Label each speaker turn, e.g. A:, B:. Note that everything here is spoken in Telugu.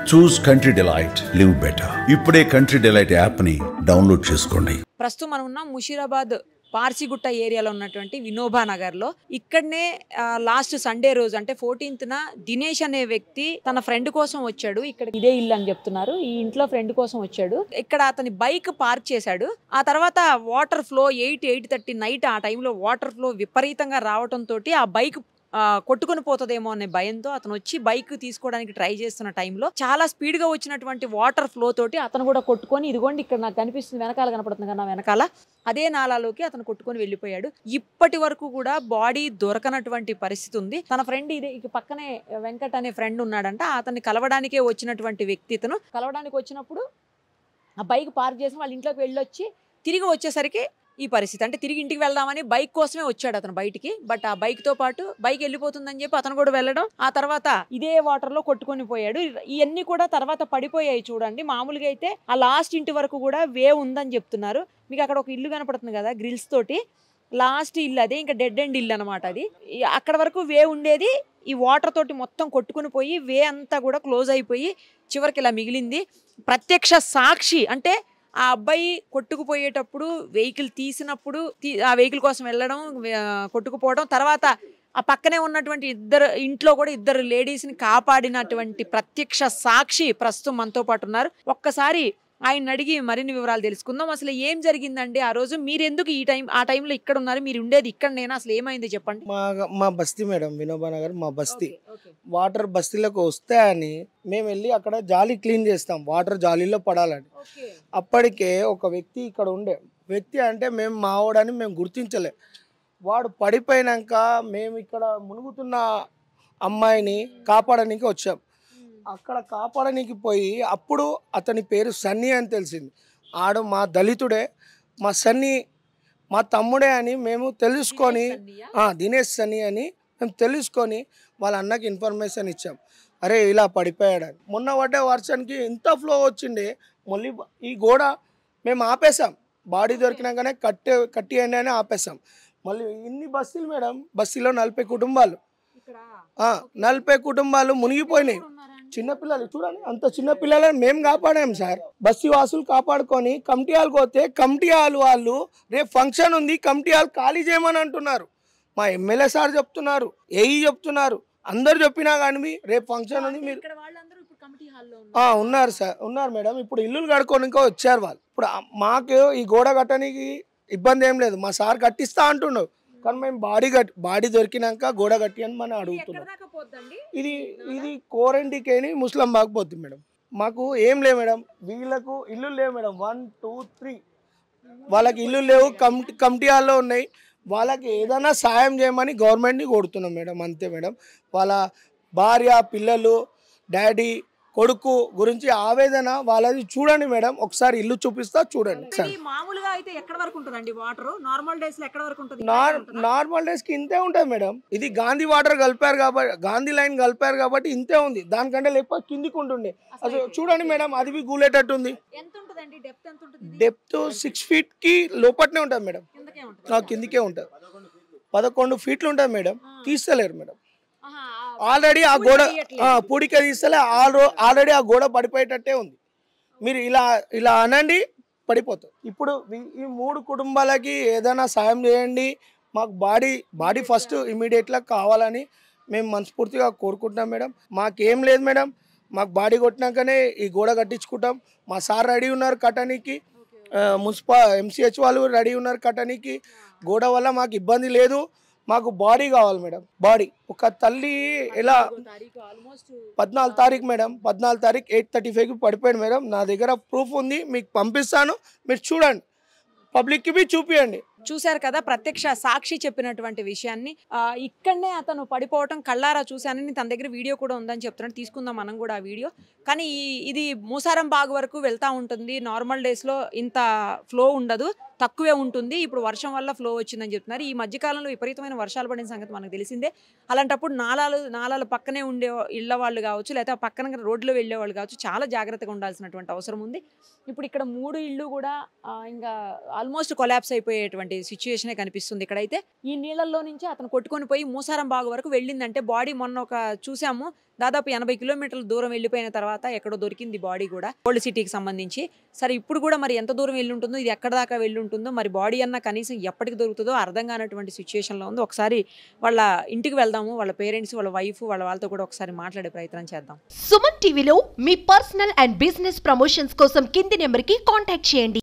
A: చూస్ కంట్రీ డిలైట్, లివ్ బెటర్. ఇప్పుడే కంట్రీ డిలైట్ యాప్ ని డౌన్లోడ్ చేసుకోండి.
B: ప్రస్తుతం మనం ఉన్నాం ముషీరాబాద్ పార్సిగుట్ట ఏరియాలో ఉన్నటువంటి వినోబా నగర్లో. ఇక్కడనే లాస్ట్ సండే రోజు అంటే 14th దినేష్ అనే వ్యక్తి తన ఫ్రెండ్ కోసం వచ్చాడు. ఇక్కడ ఇదే ఇల్లు అని చెప్తున్నారు. ఈ ఇంట్లో ఫ్రెండ్ కోసం వచ్చాడు. ఇక్కడ అతని బైక్ పార్క్ చేశాడు. ఆ తర్వాత వాటర్ ఫ్లో 8:30 నైట్ ఆ టైంలో వాటర్ ఫ్లో విపరీతంగా రావడంతో ఆ బైక్ కొట్టుకుని పోతుందేమో అనే భయంతో అతను వచ్చి బైక్ తీసుకోవడానికి ట్రై చేస్తున్న టైంలో చాలా స్పీడ్ గా వచ్చినటువంటి వాటర్ ఫ్లో తోటి అతను కూడా కొట్టుకొని, ఇదిగోండి ఇక్కడ నాకు కనిపిస్తుంది, వెనకాల కనపడుతుంది కదా వెనకాల, అదే నాలాలోకి అతను కొట్టుకొని వెళ్ళిపోయాడు. ఇప్పటి వరకు కూడా బాడీ దొరకనటువంటి పరిస్థితి ఉంది. తన ఫ్రెండ్ ఇదే ఇక పక్కనే వెంకట్ అనే ఫ్రెండ్ ఉన్నాడంట. అతన్ని కలవడానికే వచ్చినటువంటి వ్యక్తి ఇతను. కలవడానికి వచ్చినప్పుడు ఆ బైక్ పార్క్ చేసి వాళ్ళ ఇంట్లోకి వెళ్ళొచ్చి తిరిగి వచ్చేసరికి ఈ పరిస్థితి. అంటే తిరిగి ఇంటికి వెళ్దామని బైక్ కోసమే వచ్చాడు అతను బయటికి. బట్ ఆ బైక్ తో పాటు బైక్ వెళ్ళిపోతుందని చెప్పి అతను కూడా వెళ్ళడం, ఆ తర్వాత ఇదే వాటర్ లో కొట్టుకొని పోయాడు. ఇవన్నీ కూడా తర్వాత పడిపోయాయి చూడండి. మామూలుగా అయితే ఆ లాస్ట్ ఇంటి వరకు కూడా వే ఉందని చెప్తున్నారు. మీకు అక్కడ ఒక ఇల్లు కనపడుతుంది కదా గ్రిల్స్ తోటి, లాస్ట్ ఇల్లు అదే, ఇంకా డెడ్ ఎండ్ ఇల్లు అనమాట అది. అక్కడ వరకు వే ఉండేది. ఈ వాటర్ తోటి మొత్తం కొట్టుకుని పోయి వే అంతా కూడా క్లోజ్ అయిపోయి చివరికి ఇలా మిగిలింది. ప్రత్యక్ష సాక్షి అంటే ఆ అబ్బాయి కొట్టుకుపోయేటప్పుడు వెహికల్ తీసినప్పుడు ఆ వెహికల్ కోసం వెళ్ళడం, కొట్టుకుపోవడం, తర్వాత ఆ పక్కనే ఉన్నటువంటి ఇంట్లో కూడా ఇద్దరు లేడీస్ని కాపాడినటువంటి ప్రత్యక్ష సాక్షి ప్రస్తుతం మనతో పాటు ఉన్నారు. ఒక్కసారి ఆయన అడిగి మరిన్ని వివరాలు తెలుసుకుందాం. అసలు ఏం జరిగిందండి ఆ రోజు? మీరు ఎందుకు ఆ టైంలో ఇక్కడ ఉన్నారు? మీరు ఉండేది ఇక్కడ నేనా? అసలు ఏమైంది చెప్పండి.
C: మా బస్తీ మేడం, వినోబా నగర్ మా బస్తీ. వాటర్ బస్తీలోకి వస్తాయని మేము వెళ్ళి అక్కడ జాలీ క్లీన్ చేస్తాం, వాటర్ జాలీలో పడాలని. అప్పటికే ఒక వ్యక్తి ఇక్కడ ఉండే వ్యక్తి, అంటే మేము మావాడని మేము గుర్తించలే. వాడు పడిపోయినాక మేము ఇక్కడ మునుగుతున్న అమ్మాయిని కాపాడడానికి వచ్చాం. అక్కడ కాపాడడానికి పోయి అప్పుడు అతని పేరు సన్నీ అని తెలిసింది. ఆడు మా దళితుడే, మా సన్నీ మా తమ్ముడే అని మేము తెలుసుకొని, దినేష్ సన్నీ అని మేము తెలుసుకొని వాళ్ళ అన్నకి ఇన్ఫర్మేషన్ ఇచ్చాం. అరే ఇలా పడిపోయాడని. మొన్న పడ్డే వర్షానికి ఇంత ఫ్లో వచ్చిండే, మళ్ళీ ఈ గోడ మేము ఆపేసాం. బాడీ దొరికినాకనే కట్టియండి అని ఆపేసాం. మళ్ళీ ఇన్ని బస్తీలు మేడం, బస్తీలో 40 కుటుంబాలు, 40 కుటుంబాలు మునిగిపోయినాయి. చిన్నపిల్లలు చూడండి, అంత చిన్న పిల్లలని మేము కాపాడాం సార్. బస్తీ వాసులు కాపాడుకొని కమిటీ హాల్ పోతే కమిటీ హాల్ వాళ్ళు రేపు ఫంక్షన్ ఉంది, కమిటీ హాల్ ఖాళీ చేయమని అంటున్నారు. మా ఎమ్మెల్యే సార్ చెప్తున్నారు, ఏఈ చెప్తున్నారు, అందరు చెప్పినా కానీ రేపు ఫంక్షన్ ఉంది మీరు ఉన్నారు సార్, ఉన్నారు మేడం. ఇప్పుడు ఇల్లులు కడుక్కోనికో వచ్చారు వాళ్ళు. ఇప్పుడు మాకు ఈ గోడ కట్టడానికి ఇబ్బంది ఏం లేదు, మా సార్ కట్టిస్తా అంటున్నావు. కానీ మేము బాడీ దొరికినాక గోడ కట్టి అని మనం అడుగుతున్నాం. ఇది కోరంటికేని ముస్లిం బాగుపోతుంది మేడం. మాకు ఏం లేవు మేడం, వీళ్ళకు ఇల్లు లేవు మేడం. 1 2 3 వాళ్ళకి ఇల్లు లేవు, కమిటీ హాల్లో ఉన్నాయి. వాళ్ళకి ఏదైనా సాయం చేయమని గవర్నమెంట్ని కోరుతున్నాం మేడం, అంతే మేడం. వాళ్ళ భార్య, పిల్లలు, డాడీ, కొడుకు గురించి ఆవేదన వాళ్ళది. చూడండి మేడం, ఒకసారి ఇల్లు చూపిస్తా చూడండి.
B: మామూలుగా అయితే ఎక్కడ వరకు ఉంటుందండి వాటర్? నార్మల్ డేస్ లో ఎక్కడ వరకు ఉంటుంది?
C: నార్మల్ డేస్ కి ఇంతే ఉంటుంది మేడం. ఇది గాంధీ వాటర్ కలిపారు కాబట్టి, గాంధీ లైన్ కలిపారు కాబట్టి ఇంతే ఉంది. దానికంటే లేకపోతే కిందికి ఉంటుండే. అసలు చూడండి మేడం, అది గూలేటట్టు ఉంది. డెప్త్ 6 feet కి లోపట్నే ఉంటుంది మేడం, కిందికే ఉంటుంది. 11 feet ఉంటుంది మేడం. తీస్తలేరు మేడం. ఆల్రెడీ ఆ గోడ పూడిక తీస్తలే, ఆల్రెడీ ఆ గోడ పడిపోయేటట్టే ఉంది. మీరు ఇలా అనండి, పడిపోతుంది. ఇప్పుడు ఈ 3 కుటుంబాలకి ఏదైనా సాయం చేయండి. మాకు బాడీ ఫస్ట్ ఇమీడియట్గా కావాలని మేము మనస్ఫూర్తిగా కోరుకుంటున్నాం మేడం. మాకేం లేదు మేడం, మాకు బాడీ కొట్టినాకనే ఈ గోడ కట్టించుకుంటాం. మా సార్ రెడీ ఉన్నారు కట్టడానికి, MCH వాళ్ళు రెడీ ఉన్నారు కట్టడానికి. గోడ వల్ల మాకు ఇబ్బంది లేదు, మాకు బాడీ కావాలి మేడం. బాడీ ఒక తల్లి ఎలా 14 తారీఖు మేడం, 14 తారీఖు 8:35కి పడిపోయాడు మేడం. నా దగ్గర ప్రూఫ్ ఉంది, మీకు పంపిస్తాను, మీరు చూడండి, పబ్లిక్కి బి చూపియండి.
B: చూశారు కదా ప్రత్యక్ష సాక్షి చెప్పినటువంటి విషయాన్ని. ఇక్కడనే అతను పడిపోవటం కళ్ళారా చూశానని తన దగ్గర వీడియో కూడా ఉందని చెప్తున్నాడు. తీసుకుందాం మనం కూడా ఆ వీడియో. కానీ ఇది మూసారం బాగ్ వరకు వెళ్తూ ఉంటుంది. నార్మల్ డేస్లో ఇంత ఫ్లో ఉండదు, తక్కువే ఉంటుంది. ఇప్పుడు వర్షం వల్ల ఫ్లో వచ్చిందని చెప్తున్నారు. ఈ మధ్యకాలంలో విపరీతమైన వర్షాలు పడిన సంగతి మనకు తెలిసిందే. అలాంటప్పుడు నాలాల పక్కనే ఉండే ఇళ్ల వాళ్ళు కావచ్చు, లేకపోతే పక్కన రోడ్లో వెళ్ళే వాళ్ళు కావచ్చు, చాలా జాగ్రత్తగా ఉండాల్సినటువంటి అవసరం ఉంది. ఇప్పుడు ఇక్కడ 3 ఇళ్ళు కూడా ఇంకా ఆల్మోస్ట్ కొలాప్స్ అయిపోయేటువంటి సిచ్యువేషనే కనిపిస్తుంది. ఇక్కడైతే ఈ నీళ్ళల్లో నుంచి అతను కొట్టుకొని పోయి మూసారం బాగు వరకు వెళ్ళిందంటే బాడీ మొన్న ఒక చూసాము దాదాపు 80 కిలోమీటర్ల దూరం వెళ్ళిపోయిన తర్వాత ఎక్కడో దొరికింది బాడీ కూడా, ఓల్డ్ సిటీకి సంబంధించి. సరే ఇప్పుడు కూడా మరి ఎంత దూరం వెళ్ళి ఉంటుందో, ఇది ఎక్కడ దాకా వెళ్ళి ఉంటుందో, మరి బాడీ అన్న కనీసం ఎప్పటికి దొరుకుతుందో అర్థం కానటువంటి సిచ్యుయేషన్లో ఉంది. ఒకసారి వాళ్ళ ఇంటికి వెళ్దాము, వాళ్ళ పేరెంట్స్, వాళ్ళ వైఫ్, వాళ్ళతో కూడా ఒకసారి మాట్లాడే ప్రయత్నం చేద్దాం.
D: సుమన్ టీవీలో మీ పర్సనల్ అండ్ బిజినెస్ ప్రమోషన్స్ కోసం కింది నెంబర్కి కాంటాక్ట్ చేయండి.